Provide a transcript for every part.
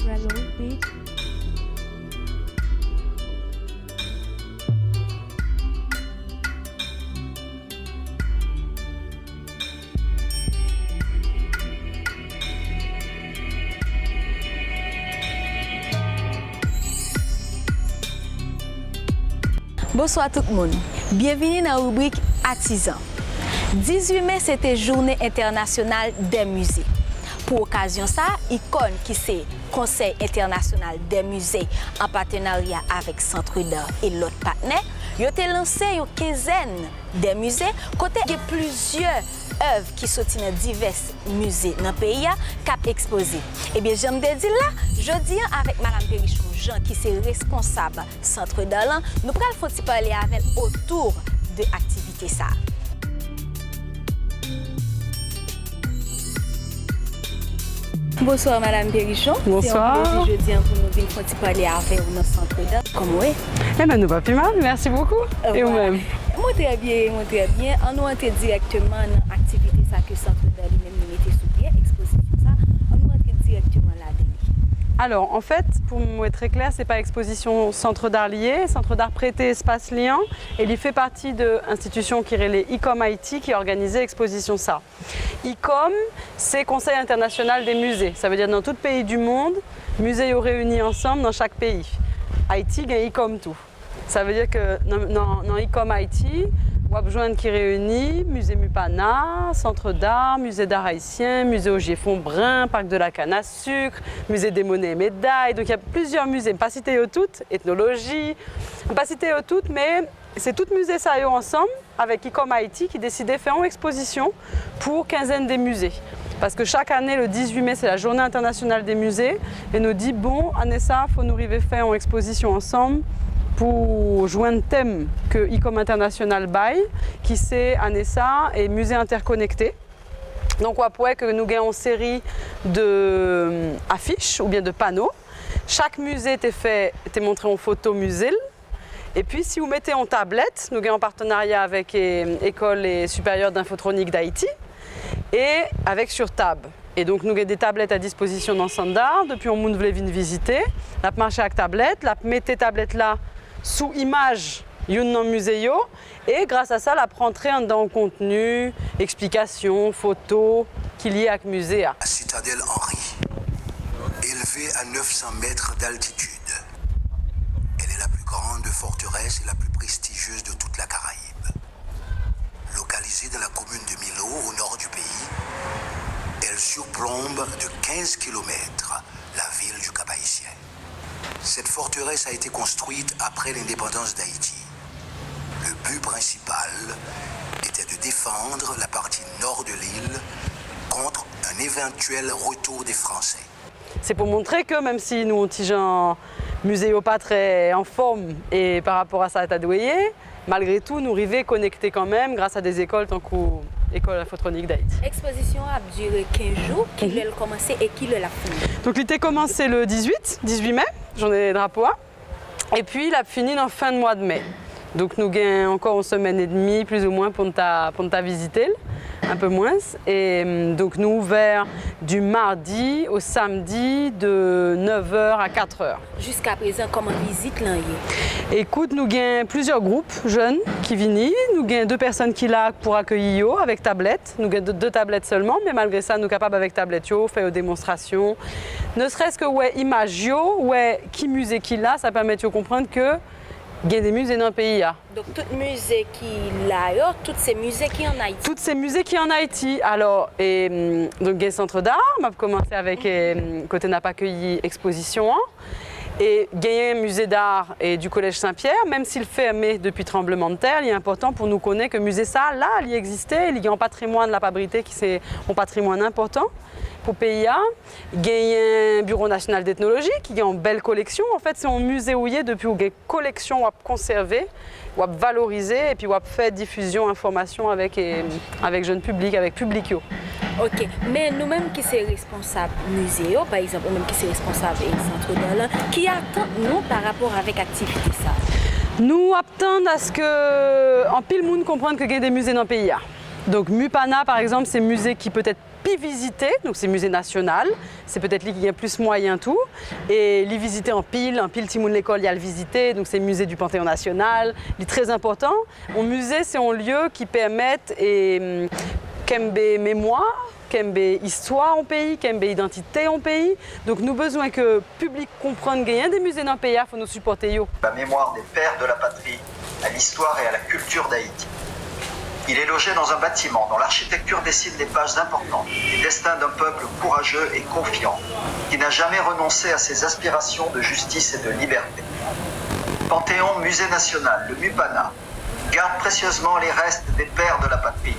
Railroad Bridge. Bonsoir tout le monde. Bienvenue dans la rubrique Artisan. 18 mai, c'était Journée internationale des musées. Pour occasion ça, ICOM, qui c'est Conseil international des musées en partenariat avec Centre d'art et l'autre partenaire, ils ont lancé une quinzaine de musées côté de plusieurs œuvres qui sont dans divers musées dans le pays qui ont exposé. Eh bien, j'aime dire là, je dis avec Mme Périchon Jean, qui est responsable Centre d'art, nous allons parler avec elle autour de l'activité ça. Bonsoir Madame Périchon. Bonsoir. C'est un plaisir jeudi pour nous venir parler avec vous dans le Centre d'art. Comment est? Eh bien, nous va plus mal, merci beaucoup. Et vous-même? Moi très bien, moi très bien. On nous entre directement dans l'activité ça que Centre d'art lui-même nous mettait sous pied, exposition ça. On nous entre directement là-dedans. Alors, en fait, pour être très clair, c'est pas exposition Centre d'art lié, Centre d'art prêté espace liant. Et il fait partie de l'institution qui est ICOM Haïti qui a organisé l'exposition ça. ICOM, c'est Conseil international des musées. Ça veut dire dans tout pays du monde, musées sont réunis ensemble dans chaque pays. Haïti gagne ICOM tout. Ça veut dire que dans ICOM Haïti, on va joindre qui réunit musée Mupana, Centre d'art, musée d'art haïtien, musée Ogier-Fonbrun, parc de la canne à sucre, musée des monnaies et médailles. Donc il y a plusieurs musées. Je ne vais pas citer toutes, ethnologie, je ne vais pas citer toutes, mais c'est tout musée ça ensemble avec ICOM Haïti qui décidait de faire une exposition pour quinzaine des musées. Parce que chaque année, le 18 mai, c'est la journée internationale des musées. Et nous dit, bon, année ça, il faut nous arriver faire une exposition ensemble pour jouer un thème que ICOM International baille, qui c'est année ça et musée interconnecté. Donc, on pourrait que nous gagnons une série d'affiches ou bien de panneaux. Chaque musée est montré en photo musée. Et puis, si vous mettez en tablette, nous gagnons en partenariat avec l'École supérieure d'infotronique d'Haïti et avec sur table. Et donc, nous avons des tablettes à disposition dans le centre d'art. Depuis, on voulait venir visiter. On a marché avec tablette, on mettez tablette là sous image d'un musée. Et grâce à ça, on peut entrer dans le contenu, explications, photos qui lient avec le musée. La citadelle Henri, élevée à 900 mètres d'altitude. Elle est la plus grande forteresse et la plus prestigieuse de toute la Caraïbe. Localisée dans la commune de Milo, au nord du pays, elle surplombe de 15 km la ville du Cap-Haïtien. Cette forteresse a été construite après l'indépendance d'Haïti. Le but principal était de défendre la partie nord de l'île contre un éventuel retour des Français. C'est pour montrer que même si nous, on tige un musée pas très en forme et par rapport à ça à Tadouéé, malgré tout, nous arrivons connectés quand même grâce à des écoles tant qu'au École infotronique d'Haïti. L'exposition a duré 15 jours. Qui l'a commencé et qui l'a fini? Donc, l'été commencé le 18 mai, journée des drapeaux. Et puis, il a fini dans fin de mois de mai. Donc, nous avons encore une semaine et demie, plus ou moins, pour ta visiter, un peu moins. Et donc, nous ouverts du mardi au samedi de 9h à 4h. Jusqu'à présent, comment visite là? Écoute, nous avons plusieurs groupes jeunes qui viennent. Nous avons 2 personnes qui sont là pour accueillir avec tablette. Nous avons 2 tablettes seulement, mais malgré ça, nous sommes capables avec tablette, faire des démonstrations. Ne serait-ce que image, qui musée qui là, ça permet de comprendre que il y a des musées dans le pays. Donc, tous les musées qui là, tous ces musées qui en Haïti? Tous ces musées qui en Haïti. Alors, donc, il y a le centre d'art. On va commencer avec côté n'a pas accueilli exposition. Et il y a un musée d'art et du Collège Saint-Pierre, même s'il est fermé depuis tremblement de terre, il est important pour nous connaître que le musée ça, là, il existait. Il y a un patrimoine de la pabrité qui est un patrimoine important pour le pays. Il y a un bureau national d'ethnologie qui a une belle collection. En fait, c'est un musée où il y a depuis où il y a une collection à conserver, à valoriser et puis à faire diffusion, information avec jeune public, avec public. Ok, mais nous-mêmes qui sommes responsables musée, par exemple, nous-mêmes qui sommes responsables centre d'art, qui attendent nous par rapport avec l'activité ça? Nous attendons à ce que, en pile monde comprenne qu'il y a des musées dans le pays. Donc Mupana, par exemple, c'est un musée qui peut être puis visiter, donc c'est musée national, c'est peut-être lui qui y a plus moyen tout, et les visiter en pile Timoun l'école, il y a le visiter, donc c'est le musée du Panthéon national, il est très important. Un musée, c'est un lieu qui permet kembe mémoire, kembe histoire en pays, kembe identité en pays. Donc nous besoin que le public comprenne qu'il y a des musées dans le pays, il faut nous supporter. La mémoire des pères de la patrie, à l'histoire et à la culture d'Haïti. Il est logé dans un bâtiment dont l'architecture dessine des pages importantes du destin d'un peuple courageux et confiant qui n'a jamais renoncé à ses aspirations de justice et de liberté. Panthéon Musée National, le MUPANA, garde précieusement les restes des pères de la patrie.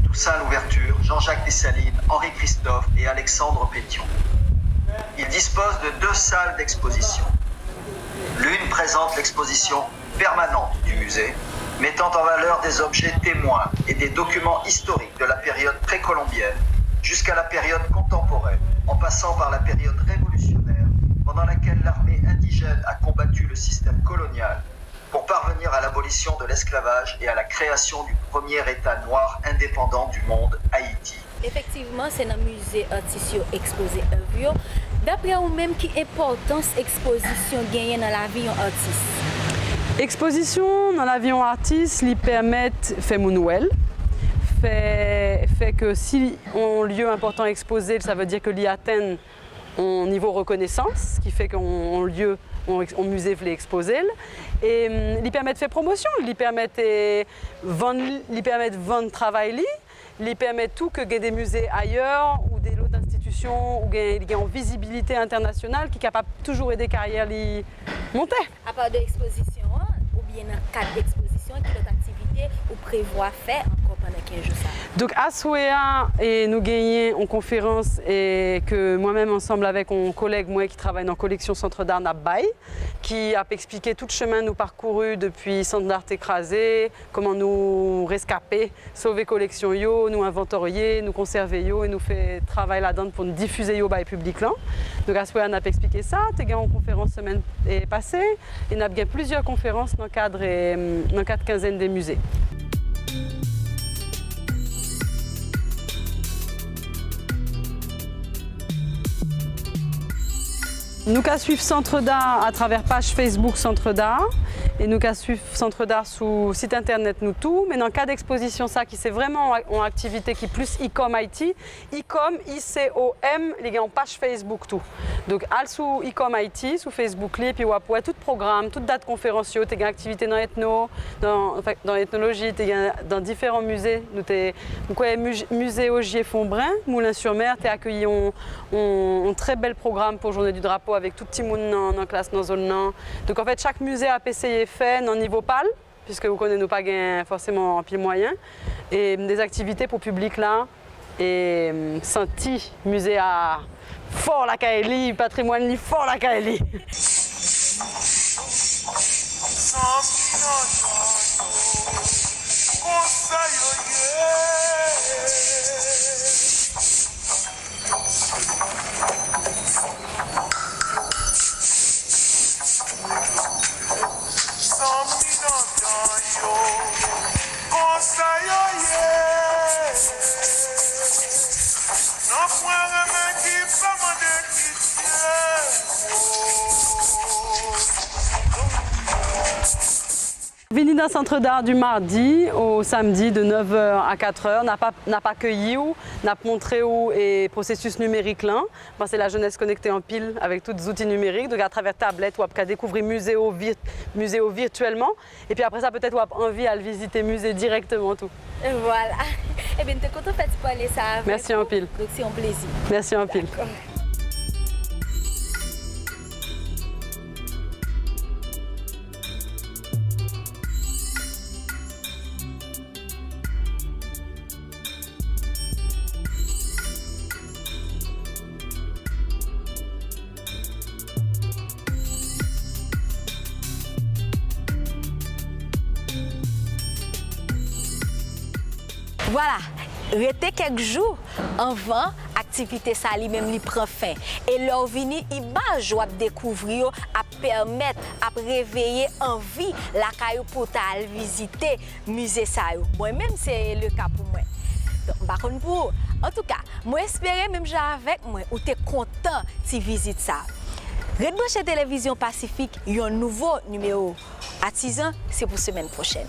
Toussaint Louverture, Jean-Jacques Dessalines, Henri Christophe et Alexandre Pétion. Il dispose de 2 salles d'exposition. L'une présente l'exposition permanente du musée, mettant en valeur des objets témoins et des documents historiques de la période précolombienne jusqu'à la période contemporaine, en passant par la période révolutionnaire, pendant laquelle l'armée indigène a combattu le système colonial pour parvenir à l'abolition de l'esclavage et à la création du premier État noir indépendant du monde, Haïti. Effectivement, c'est dans le musée artistes exposé œuvres. D'après vous-même, quelle importance exposition gagne dans la vie d'un artiste? Exposition dans la vie d'un artiste lui permet de faire mon Noël. Fait que si un lieu important exposé, ça veut dire que l'y atteint un niveau reconnaissance, ce qui fait qu'un lieu, un musée voulait exposer. Et lui permet de faire promotion, lui permet de vendre travail, lui permet tout que des musées ailleurs ou des lots d'institutions ou des en visibilité internationale qui est capable de toujours aider carrière li monter. À part de l'exposition, ou bien dans le cadre d'exposition, quelle autre activité ou prévoit faire encore pendant 15 jours? Donc à Souéa, et nous gagnons en conférence et que moi-même ensemble avec un collègue moi qui travaille dans la collection Centre d'Art Nabaye, qui a expliqué tout le chemin nous parcouru depuis Centre d'Art écrasé, comment nous rescaper, sauver collection yo, nous inventorier, nous conserver yo et nous faire travail là-dedans pour nous diffuser yo by public là. Donc à Souéa, on a expliqué ça, tu as en conférence semaine passée, et on a bien plusieurs conférences dans le cadre quinzaine des musées. Nous qu'à suivre Centre d'Art à travers page Facebook Centre d'Art et nous qu'à suivre Centre d'Art sur site internet nous tout, mais dans le cas d'exposition ça qui c'est vraiment une activité qui est plus ICOM IT, ICOM ICOM les gars en page Facebook tout. Donc al sous ICOM IT sous Facebook et puis ouais tout programme, toute date conférence, tu as une activité dans l'ethno, dans l'ethnologie, dans différents musées, musée Ogier Fontbrun, Moulins-sur-Mer, tu as accueilli un très bel programme pour Journée du Drapeau avec tout petit monde dans la classe, dans la zone. Donc en fait, chaque musée a essayé fait dans le niveau PAL, puisque vous connaissez pas forcément en pile moyen, et des activités pour le public là, et senti musée à fort la Kaeli, patrimoine fort la Kaeli. Venez dans le Centre d'Art du mardi au samedi de 9h à 4h. N'a pas accueilli ou n'a montré où et processus numérique là. C'est la jeunesse connectée en pile avec tous les outils numériques. Donc à travers tablette, ou à découvrir muséo virtuellement. Et puis après ça peut-être ou envie à le visiter musée directement tout. Voilà. Eh bien, tu es content de parler ça avec Merci en pile. Donc c'est un plaisir. Merci en pile. Voilà, restez quelques jours avant l'activité ça lui-même lui prend fin. Et leur venir image ou à découvrir, à permettre, à réveiller envie la caillou pour visiter musée ça. Moi-même c'est le cas pour moi. Donc pas contre pour. En tout cas, moi espérer même avec moi ou t'es content de visiter ça. Red Branche Télévision Pacifique, un nouveau numéro. Artisan, c'est pour semaine prochaine.